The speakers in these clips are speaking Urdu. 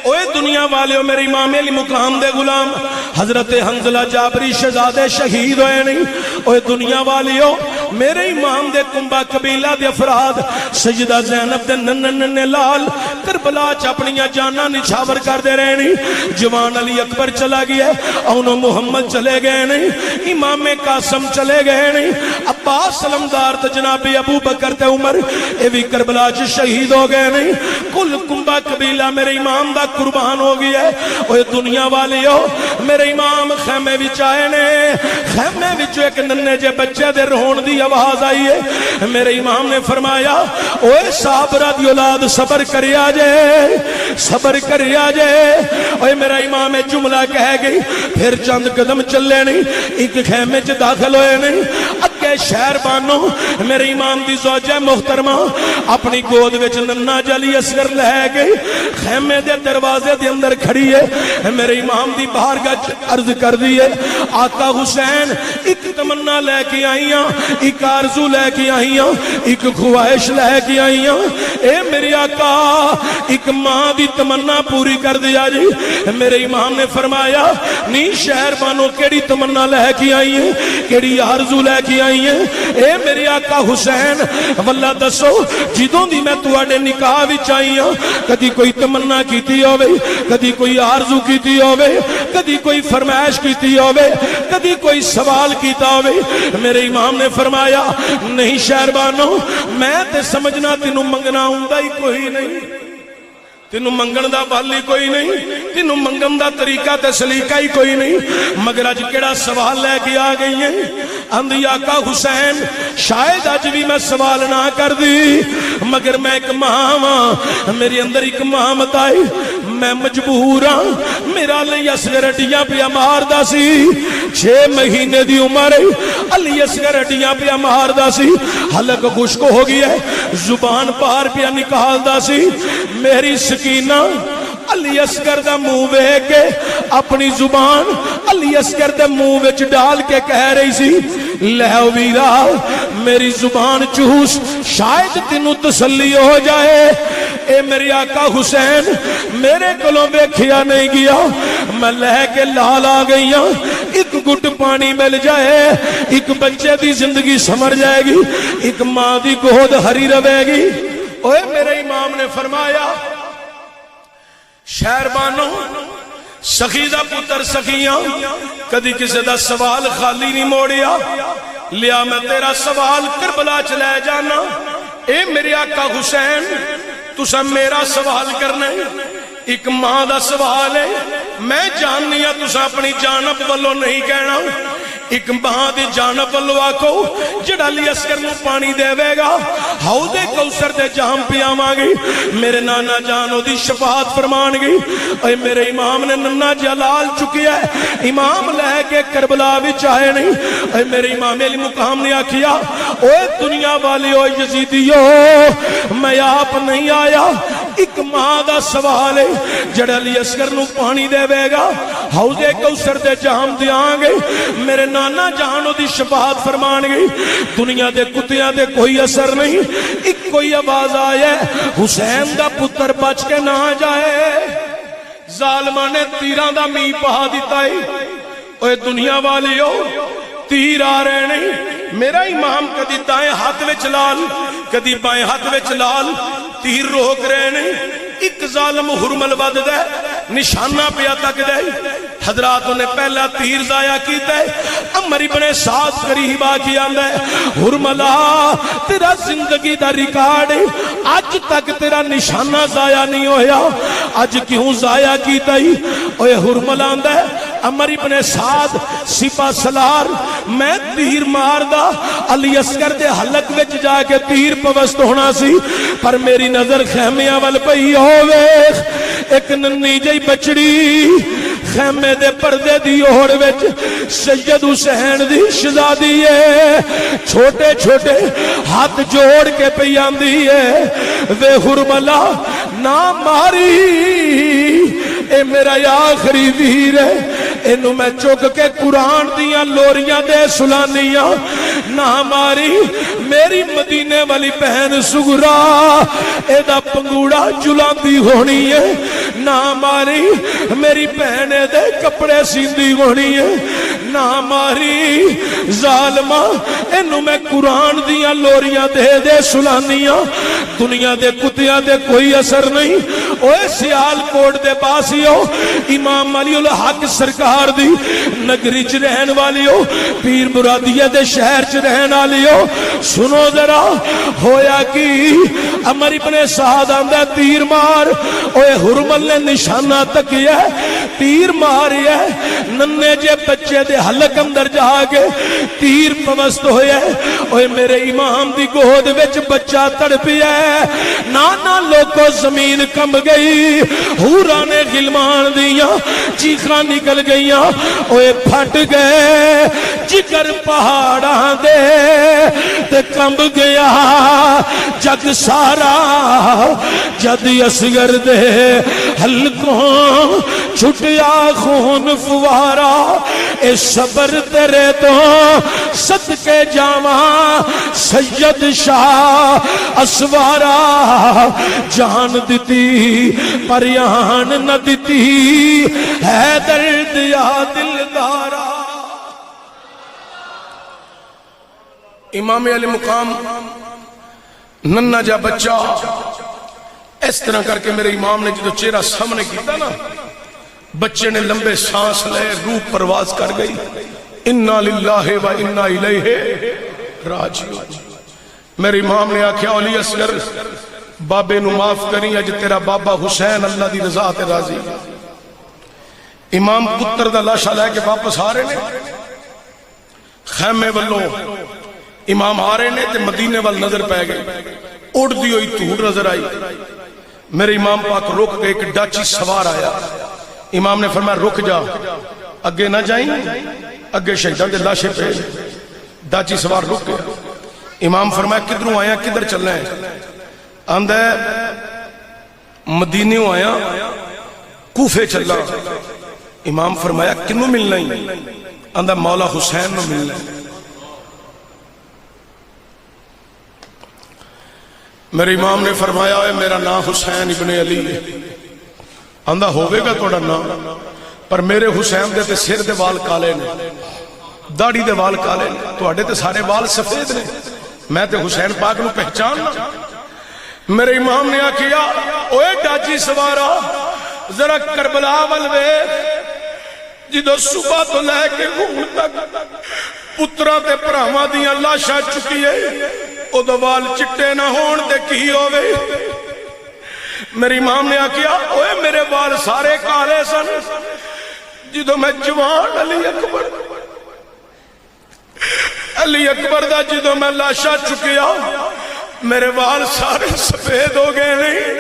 اوے دنیا والے میرے امام علی مقام دے غلام حضرت حنظلہ جابری شہزادے شہید ہوئے نہیں. اوے دنیا والیو میرے امام دے کنبہ قبیلہ دے افراد سیدہ زینب دے نن لال کربلا چ اپنیاں جاناں نچھاور کر دے رہے نہیں. جوان علی اکبر چلا گیا, اونو محمد چلے گئے نہیں, امام قاسم چلے گئے نہیں, عباس سلمدار تے جناب ابو بکر تے عمر اے بھی کربلا چ شہید ہو گئے نہیں. کل کنبہ قبیلہ میرے امام دا قربان ہو گیا ہے. اوے دنیا والیو میرے امام خیمے وچ آئے نے, خیمے وچ ایک ننے جے بچے دے رون دی آواز آئی ہے. میرے امام نے فرمایا اوے صابرہ دی اولاد صبر کریا جے, صبر کریا جے. اوے میرا امام جملہ کہہ گئی, پھر چند قدم چلے نہیں, ایک خیمے چ داخل ہوئے نہیں. اگے شہر بانو میرے امام دی زوجہ محترمہ اپنی گود وچ ننا جلی اصغر لے گئی, خیمے دے دروازے دے اندر کھڑی ہے. میرے امام دی بارگاہ عرض کر دیئے آقا حسین ایک تمنا لے کے آئیاں, ایک آرزو لے کے آئیاں, ایک خواہش لے کے آئیاں. اے میری آقا ایک ماں دی تمنا پوری کر دیا جی. میرے امام نے فرمایا نہیں شہر بانو کیڑی تمنا لے کے آئی ہیں, کیڑی آرزو لے کے آئی ہیں. اے میری آقا حسین واللہ دسو جدوں دی میں تواڈے نکاح وچ آئی ہاں کدی کوئی تمنا کیتی ہوے, کدی کوئی آرزو کیتی ہوے, کدی کوئی فرمائش کیتی ہوے, کدی کوئی سوال کیتا ہوے. میرے امام نے فرمایا نہیں شہربانو میں تے سمجھنا تینوں منگنا ہوندا ہی کوئی نہیں, تینوں منگن دا بھل ہی کوئی نہیں, تینوں منگن دا طریقہ تے سلیقہ ہی کوئی نہیں. مگر اج کیڑا سوال لے کے آ گئی ہیں. اندھی آقا حسین شاید اج بھی میں سوال نہ کر دی, مگر میں ایک ماں ہاں, میرے اندر ایک مہامت آئی, میں مجبور ہاں. میرا علی اصغر ہڈیاں پیا ماردا سی, 6 مہینے دی عمر علی اصغر ہڈیاں پیا ماردا سی, حلق خشک ہو گیا ہے, زبان پار پیا نکالدا سی. میری سکینہ علی اصغر دا منہ ویکھ کے اپنی زبان علی اصغر دے منہ وچ ڈال کے کہہ رہی سی لے ویرا میری زبان چوس شاید تینوں تسلی ہو جائے. اے میری آقا حسین میرے کولوں ویکھیا نہیں گیا, میں لے کے لال آ گئی ہوں. ایک گھٹ پانی مل جائے ایک بچے دی زندگی سمر جائے گی, ایک ماں دی گود ہری رہے گی. اوے میرے امام نے فرمایا شہربانو سخی دا پتر سخیاں کدی کسی دا سوال خالی نہیں موڑیا, لیا میں تیرا سوال کربلا چلے جانا. اے میرے آقا حسین تسا میرا سوال کرنا ہے, ایک ماں دا سوال ہے. میں جاننی ہاں تسا اپنی جانب والوں نہیں کہنا, ایک ماں دی جانب والوں آکو جڑا علی اصغر نو پانی دے وے گا حوض کوثر دے جام پیاواں گی, میرے نانا جانو دی شفاعت فرمان گی. اے میرے امام نے ننا جلال چکیا ہے, امام لے کے کربلا وچ آئے نہیں. اے میرے امام علی مقام نے آکھیا اوے دنیا والے او یزیدیو میں آپ نہیں آیا, ایک ماں دا سوال ہے جڑا علی اصغر نو پانی دے وے گا حوض کوثر دے جام دیاں گے, میرے نانا جہانو دی شفاعت فرمان گئی. دنیا دے کتیاں دے کوئی اثر نہیں, ایک کوئی آواز آئے حسین دا پتر بچ کے نہ جائے. ظالمہ نے تیران دا می پہا دیتا ہے. اوے دنیا والیو تیر آ رہے نہیں, میرا امام کدی دائیں ہاتھ وچ لال کدی بائیں ہاتھ وچ لال, تیر روک رہے نہیں. ایک ظالم حرمل ود دے نشانہ پیا تک دے. حضراتوں نے پہلا تیر ضائع کیتا ہے. عمر ابن سعد قریب آکی آندہ ہے حرملہ تیرا زندگی دا ریکارڈ ہے, آج تک تیرا نشانہ ضائع نہیں ہویا, آج کیوں ضائع کیتا ہی. اوہ حرملہ آندہ ہے عمر ابن سعد سپا سلار میں تیر مار دا علی اصغر دے حلق وچ جا کے تیر پوست ہونا سی, پر میری نظر خیمیاں وال پئی ہوئے. ایک ننی جئی بچڑی خیمے دے پردے دی اوڑ وچ سید حسین دی شہزادی ہے, چھوٹے چھوٹے ہاتھ جوڑ کے پئی آندی ہے وے حرملہ نہ ماری, اے میرا آخری ویر ہے, اینو میں چک کے قرآن دیاں لوریاں دے سلانیاں نہ ماری. میری مدینے والی بہن سغرا اے دا پنگوڑا جلاندی ہونی ہے, نہ ماری میری بہن دے کپڑے سیندی ہونی ہے نہ ماری ظالما اینو میں قرآن دیاں لوریاں دے دے سلانیاں دنیا دے کتیاں دے کوئی اثر نہیں اوے سیال کوٹ دے باسیو امام علی الحق سرکار دی نگری چ رہن والیو پیر مرادیہ دے شہر چ رہن والیو سنو ذرا ہویا کی عمر ابن سعد آندا تیر مار اوے ہرمل نے نشانہ تکیا تیر ماریا ننے جے بچے دے حلق اندر جا کے تیر پوست ہویا اوے میرے امام دی گود وچ بچہ تڑپیا نانا لوگو زمین کم گئی حوراں نے غلمان دیاں چیخاں نکل گئیاں اوے پھٹ گئے جگر پہاڑاں دے تے کمب گیا جگ سارا جد اصغر دے حلقوں چھٹیا خون فوارا اے صبر تیرے تو صدقے جاواں سید شاہ اسوارا جان دیتی پریان نہ دیتی ہے درد یا دلدارا امام علی مقام ننہ جا بچہ اس طرح کر کے میرے امام نے جو چہرہ سامنے کیتا نا بچے نے لمبے سانس لے روح پرواز کر گئی انا للہ و انا الیہ راجعون میرے امام نے آکھیا اولی اصغر بابے نو معاف کریں اج تیرا بابا حسین اللہ دی رضا تے راضی امام پتر دا لاشا لے کے واپس آ رہے نے خیمے والوں امام آ رہے نے تے مدینے وال نظر پہ گئے اڑ دی ہوئی دھوڑ نظر آئی میرے امام پاک رک گئے ایک ڈاچی سوار آیا امام نے فرمایا رک جا اگے نہ جائیں اگے شہیدان دے لاشے پہ ڈاچی سوار رک گیا امام فرمایا کدھروں آیا کدھر چلنا ہے آندہ مدینیوں آیا کوفے چلا امام فرمایا کنوں ملنا ہی آندہ مولا حسین نو ملنا ہے میرے امام نے فرمایا ہے میرا نام حسین ابن علی ہے آندہ ہوئے گا توڑا نام پر میرے حسین دے تے سر دے وال کالے نے داڑی دے وال کالے نے تو اڑے تے سارے وال سفید نے میں تے حسین پاک نو پہچاننا میرے امام نے آکھیا اوے ڈاچی سوارا ذرا کربلا والوے جدو صبح تو لے کے ہون تک پترہ تے پراواں دیاں لاشا چکی ہے او دوال چٹے نہ ہون دے کی ہوئے میری امام نے آکھیا اوے میرے وال سارے کالے سن جدو میں جوان علی اکبر دا جدو میں لاشا چکیا میرے وال سارے سفید ہو گئے نہیں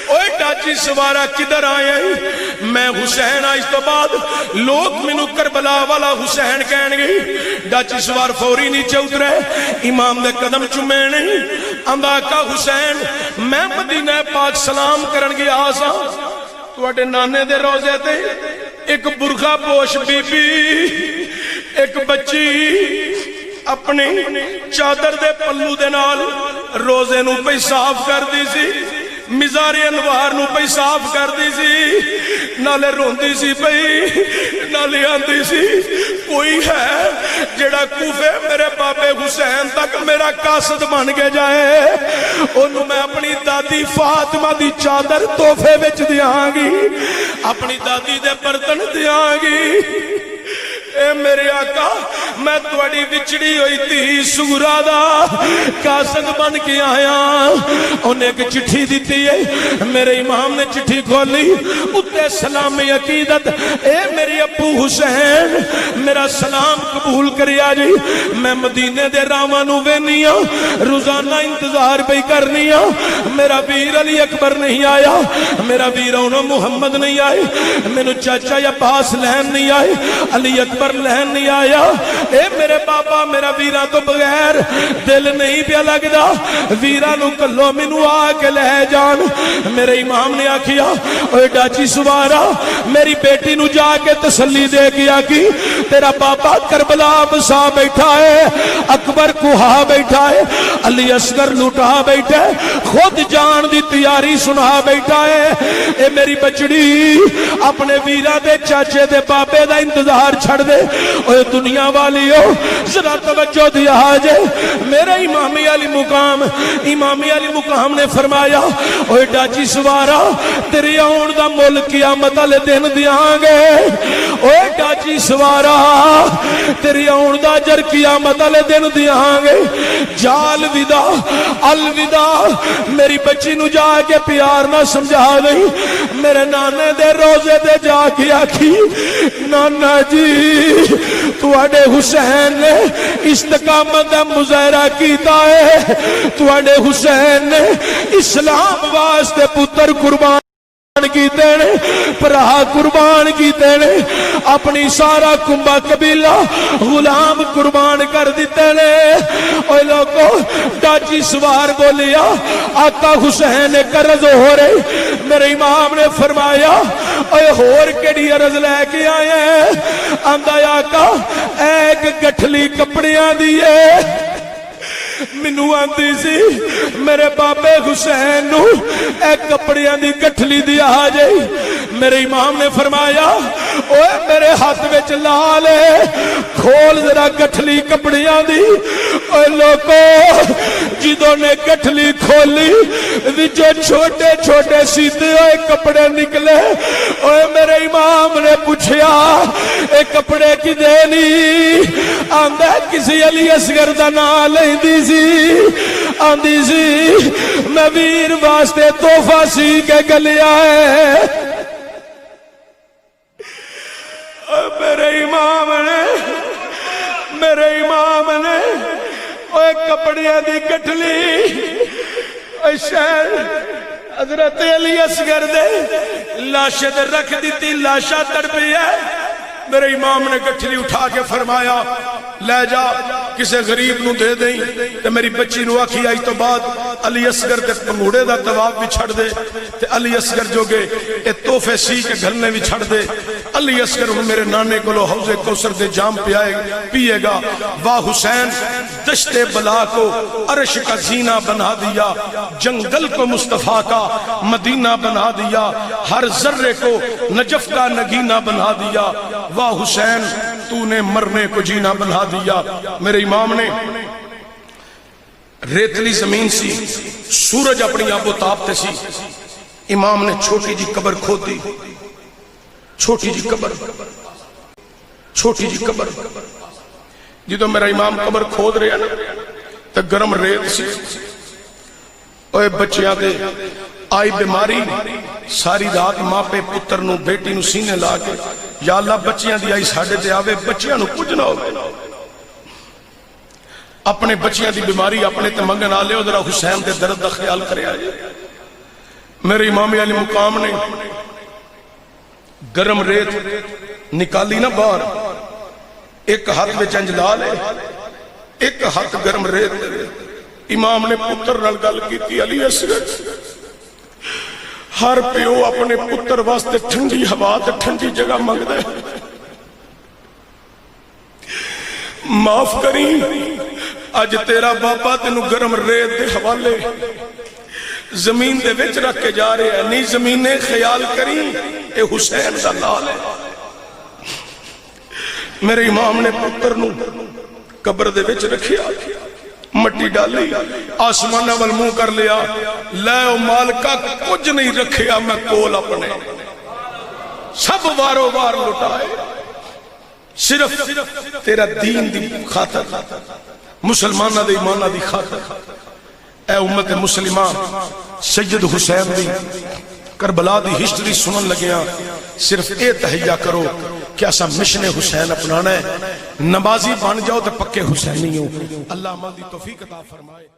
اوے ڈاچی سوارا کدھر آئے ہیں میں حسین آئیس تو بعد لوگ منو کربلا والا حسین کہن گئی ڈاچی سوار فوری نیچے اترے امام دے قدم چمے نہیں اندھا کا حسین میں مدینہ پاک سلام کرن گی آسا تو اٹھے نانے دے روزے تے ایک برخہ پوش بی بی ایک بچی اپنی چادر دے پلو دے نال روزے نو پہ صاف کر دی سی مزاری انوار نو پہ صاف کر دی سی نالے روندی سی پئی نالے آندی سی کوئی ہے جڑا کوفے میرے بابے حسین تک میرا قاصد بن کے جائے انہوں میں اپنی دادی فاطمہ دی چادر تحفے وچ دیاں گی اپنی دادی دے برتن دیاں گی اے میرے آقا میں توڑی وچڑی ہوئی تھی سورا دا قاصد بن کے آیا انہیں ایک چٹھی دیتی ہے میرے امام نے چٹھی کھولی اتے سلام عقیدت اے میری ابو حسین میرا سلام قبول کریا جی میں مدینے دے راوانو وینیا روزانہ انتظار پہ کرنیا میرا ویر علی اکبر نہیں آیا میرا ویر انہوں محمد نہیں آئے میرے چاچا یا پاس لہن نہیں آئے علی اکبر لہن نہیں آیا اے میرے بابا میرا ویرا تو بغیر دل نہیں پیا لگدا، ویرا نو کلو مینوں آ کے لے جان۔ میرے امام نے آکھیا اوے ڈاچی سوارا میری بیٹی نو جا کے تسلی دے گیا کی تیرا بابا کربلا بسا بیٹھا ہے، اکبر کوہا بیٹھا ہے، علی اصغر لٹا بیٹھا ہے، خود جان دی تیاری سنا بیٹھا ہے۔ اے میری بچڑی اپنے ویرا دے چاچے دے بابے دا انتظار چھڑ دے۔ اوے دنیا والیو ذرا توجہ دیا جے، میرے امامی علی مقام نے فرمایا اوے ڈاچی سوارا تیری آن دا مل قیامت والے دن دیاں گے، اوے ڈاچی سوارا تیری آن دا اجر قیامت والے دن دیاں گے۔ جا الوداع میری بچی نو جا کے پیار نہ سمجھا نہیں، میرے نانے دے روزے دے جا کے آکھی نانا جی تواڈے حسین نے استقامت دا مظاہرہ کیتا ہے، تواڈے حسین نے اسلام واسطے پتر قربان کیتے نے، پرہا قربان کیتے نے، اپنی سارا کنبا قبیلہ غلام قربان کر دیتے نے۔ اوہ لوگو ڈاچی سوار بولیا آقا حسین قرض ہو رہی، میرے امام نے فرمایا اوہ ہور کیڑی عرض لے کے آئے ہیں؟ آندا آقا ایک گٹھلی کپڑیاں دیئے، مینو آندی سی میرے بابے حسین نو ایک کپڑیاں دی گٹھلی دی آ جائی۔ میرے امام نے فرمایا اوے میرے ہاتھ وچ لا لے، کھول ذرا گٹھلی کپڑیاں دی۔ اوے لوگو جدوں نے گٹھلی کھولی وچوں چھوٹے چھوٹے سیدھے ہوئے کپڑے نکلے۔ اوے میرے امام نے پوچھیا اے کپڑے کدے نہیں؟ آندا کسی علی اصغر دا نام لیندی آندی سی میں ویر واسطے تحفہ سی کے گلیا ہے۔ میرے امام نے اوے کپڑیاں دی گٹھلی شہر حضرت علی اصغر دے لاشے دے رکھ دیتی، لاشا تڑپی ہے۔ میرے امام نے گٹھلی اٹھا کے فرمایا لے جا کسے غریب نو دے دیں، تے میری بچی نو آکھی آئی تو بعد علی اصغر تے پنگوڑے دا طواف بھی چھڑ دے، تے علی اصغر جو گے اے تحفے سی کے گھلنے بھی چھڑ دے۔ علی اصغر میرے نانے کو لو حوض کوثر دے جام پیے گا۔ واہ حسین دشت بلا کو عرش کا زینہ بنا دیا، جنگل کو مصطفیٰ کا مدینہ بنا دیا، ہر ذرے کو نجف کا نگینہ بنا دیا۔ واہ حسین تو نے مرنے کو جینا بنا دیا۔ میرے امام نے ریتلی زمین سی، سورج اپنی آب و تاب تے سی، امام نے چھوٹی جی قبر کھود دی، چھوٹی جی قبر جدو میرا امام قبر کھود رہے ہیں تو گرم ریت سی، اوے بچیاں دے آئی بیماری، ساری رات ماں پہ پتر نو بیٹی نو سینے لا کے یا اللہ بچیاں دی آئی ساڑھے دے آوے، بچیاں نو کچھ نہ ہوگے، اپنے بچیاں دی بیماری اپنے تے منگن آلے ہو، ذرا حسین دے درد دا خیال کرے آئے۔ میرے امام علی مقام نے گرم ریت نکالی نہ باہر، ایک ہاتھ میں چنج لا لے، ایک ہاتھ گرم ریت دے۔ امام نے پتر نال گل کی تھی علی اصغر ہر پیو اپنے پتر واسطے ٹھنڈی ہوا تے ٹھنڈی جگہ منگ دے، معاف کریں اج تیرا بابا تینو گرم ریت دے حوالے زمین دے وچ رکھ کے جا رہے ہیں، نہیں زمینے خیال کریں اے حسین دا لال ہے۔ میرے امام نے پتر نو قبر دے وچ رکھیا، مٹی ڈالی، آسمانہ وال منہ کر لیا، لے او مالکہ کچھ نہیں رکھیا میں کول اپنے، سب وارو وار لٹائے، صرف تیرا دین دی خاطر، مسلمانہ دے ایمانہ دی خاطر۔ اے امت مسلمہ سید حسین دی کربلا دی ہسٹری سنن لگیاں، صرف اے تہیہ کرو کہ ایسا مشن حسین اپنانا ہے، نمازی بن جاؤ تو پکے حسینی ہو۔ اللہ عمل دی توفیق عطا فرمائے۔